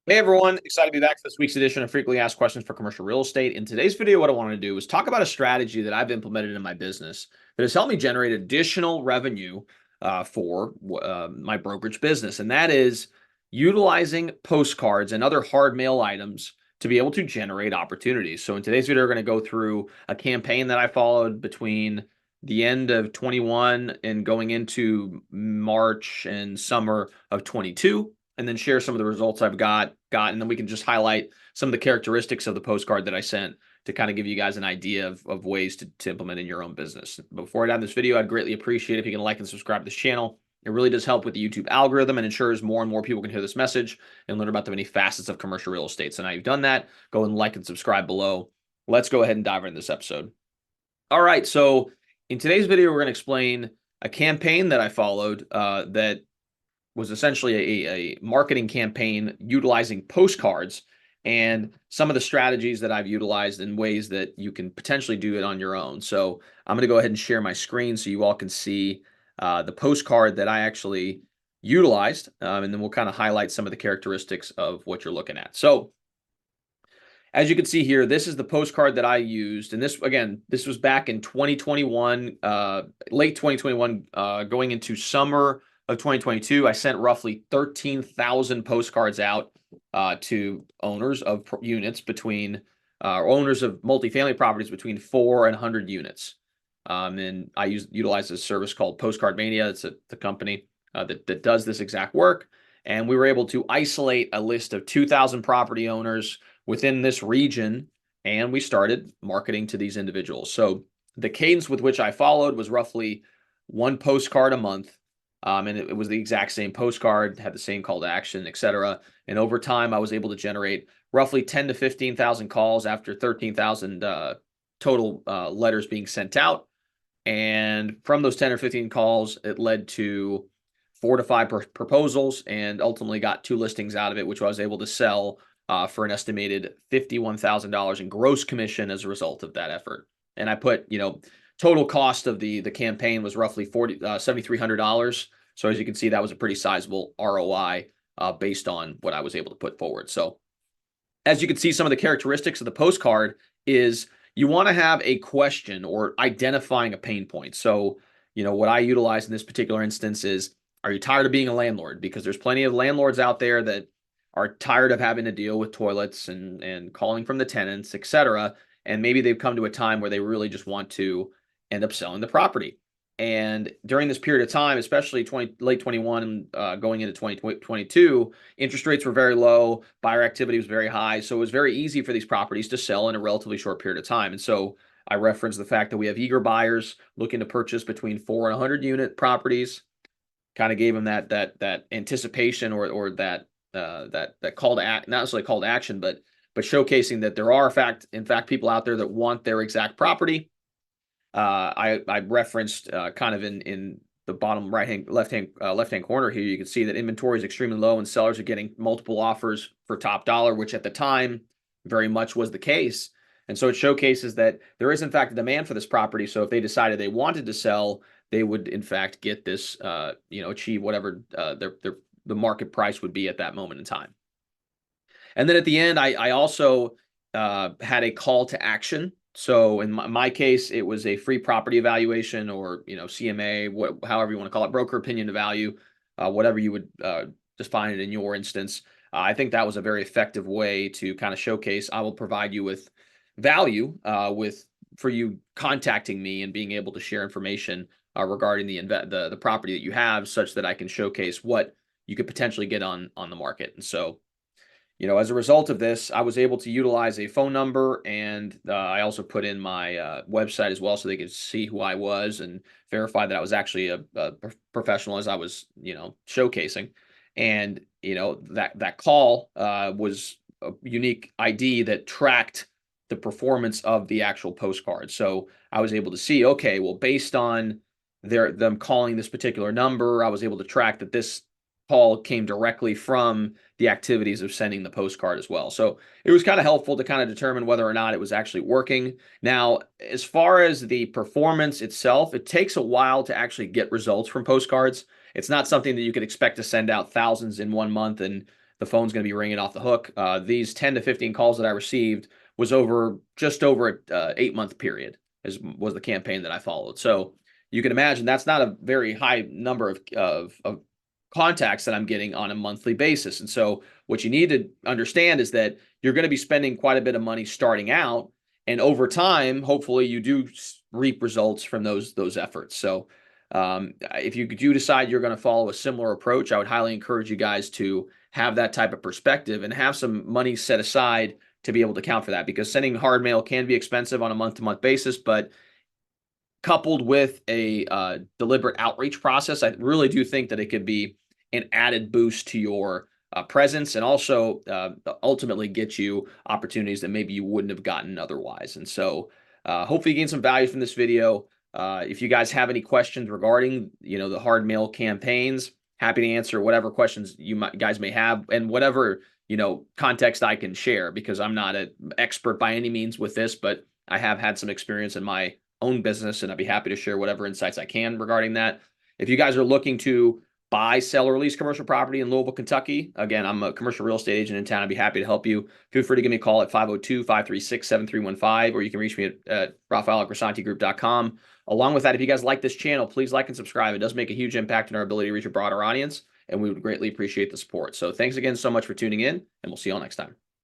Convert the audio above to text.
Hey everyone, excited to be back for this week's edition of Frequently Asked Questions for Commercial Real Estate. In today's video, what I want to do is talk about a strategy that I've implemented in my business that has helped me generate additional revenue for my brokerage business, and that is utilizing postcards and other hard mail items to be able to generate opportunities. So in today's video, we're going to go through a campaign that I followed between the end of 21 and going into March and summer of 22, and then share some of the results I've got, and then we can just highlight some of the characteristics of the postcard that I sent to kind of give you guys an idea of ways to implement in your own business. Before I dive in this video, I'd greatly appreciate if you can like and subscribe to this channel. It really does help with the YouTube algorithm and ensures more and more people can hear this message and learn about the many facets of commercial real estate. So now you've done that, go and like and subscribe below. Let's go ahead and dive into this episode. All right, so in today's video, we're going to explain a campaign that I followed that was essentially a marketing campaign utilizing postcards and some of the strategies that I've utilized in ways that you can potentially do it on your own. So I'm going to go ahead and share my screen so you all can see the postcard that I actually utilized, and then we'll kind of highlight some of the characteristics of what you're looking at. So as you can see here, this is the postcard that I used. And this, again, this was back in 2021, late 2021, going into summer of 2022. I sent roughly 13,000 postcards out to owners of units between, owners of multifamily properties between 4 and 100 units. And I utilized a service called Postcard Mania. It's the company that does this exact work. And we were able to isolate a list of 2,000 property owners within this region, and we started marketing to these individuals. So the cadence with which I followed was roughly one postcard a month, and it was the exact same postcard, had the same call to action, etc. And over time, I was able to generate roughly 10 to 15,000 calls after 13,000 total letters being sent out. And from those 10 or 15 calls, it led to 4 to 5 proposals, and ultimately got 2 listings out of it, which I was able to sell for an estimated $51,000 in gross commission as a result of that effort. And I put, total cost of the campaign was roughly $7,300. So as you can see, that was a pretty sizable ROI based on what I was able to put forward. So as you can see, some of the characteristics of the postcard is you want to have a question or identifying a pain point. So, what I utilize in this particular instance is, are you tired of being a landlord? Because there's plenty of landlords out there that are tired of having to deal with toilets and calling from the tenants, etc. And maybe they've come to a time where they really just want to end up selling the property. And during this period of time, especially late 21 and going into 2022, interest rates were very low, buyer activity was very high. So it was very easy for these properties to sell in a relatively short period of time. And so I referenced the fact that we have eager buyers looking to purchase between 4 and 100 unit properties. Kind of gave them that anticipation or that call to act, not necessarily call to action, but showcasing that there are in fact people out there that want their exact property. I referenced kind of in the bottom left hand corner here, you can see that inventory is extremely low and sellers are getting multiple offers for top dollar, which at the time very much was the case. And so it showcases that there is in fact a demand for this property. So if they decided they wanted to sell, they would in fact get this, achieve whatever the market price would be at that moment in time. And then at the end, I also had a call to action. So in my case, it was a free property evaluation or, CMA, however you want to call it, broker opinion of value, whatever you would define it in your instance. I think that was a very effective way to kind of showcase, I will provide you with value for you contacting me and being able to share information regarding the property that you have, such that I can showcase what you could potentially get on the market. And so, as a result of this, I was able to utilize a phone number, and I also put in my website as well so they could see who I was and verify that I was actually a professional as I was, showcasing. And, that call was a unique ID that tracked the performance of the actual postcard. So I was able to see, okay, well, based on them calling this particular number, I was able to track that this call came directly from the activities of sending the postcard as well. So it was kind of helpful to kind of determine whether or not it was actually working. Now, as far as the performance itself, it takes a while to actually get results from postcards. It's not something that you could expect to send out thousands in one month and the phone's going to be ringing off the hook. These 10 to 15 calls that I received was over just over an 8-month period was the campaign that I followed. So you can imagine that's not a very high number of contacts that I'm getting on a monthly basis. And so what you need to understand is that you're going to be spending quite a bit of money starting out, and over time, hopefully you do reap results from those efforts. So if you do decide you're going to follow a similar approach, I would highly encourage you guys to have that type of perspective and have some money set aside to be able to account for that, because sending hard mail can be expensive on a month-to-month basis, but coupled with a deliberate outreach process, I really do think that it could be an added boost to your presence, and also ultimately get you opportunities that maybe you wouldn't have gotten otherwise. And so hopefully you gain some value from this video. If you guys have any questions regarding, the hard mail campaigns, happy to answer whatever questions you guys may have, and whatever, context I can share, because I'm not an expert by any means with this, but I have had some experience in my own business, and I'd be happy to share whatever insights I can regarding that. If you guys are looking to buy, sell, or lease commercial property in Louisville, Kentucky, again, I'm a commercial real estate agent in town. I'd be happy to help you. Feel free to give me a call at 502-536-7315, or you can reach me at Raphael@grisantigroup.com. Along with that, if you guys like this channel, please like and subscribe. It does make a huge impact in our ability to reach a broader audience, and we would greatly appreciate the support. So thanks again so much for tuning in, and we'll see you all next time.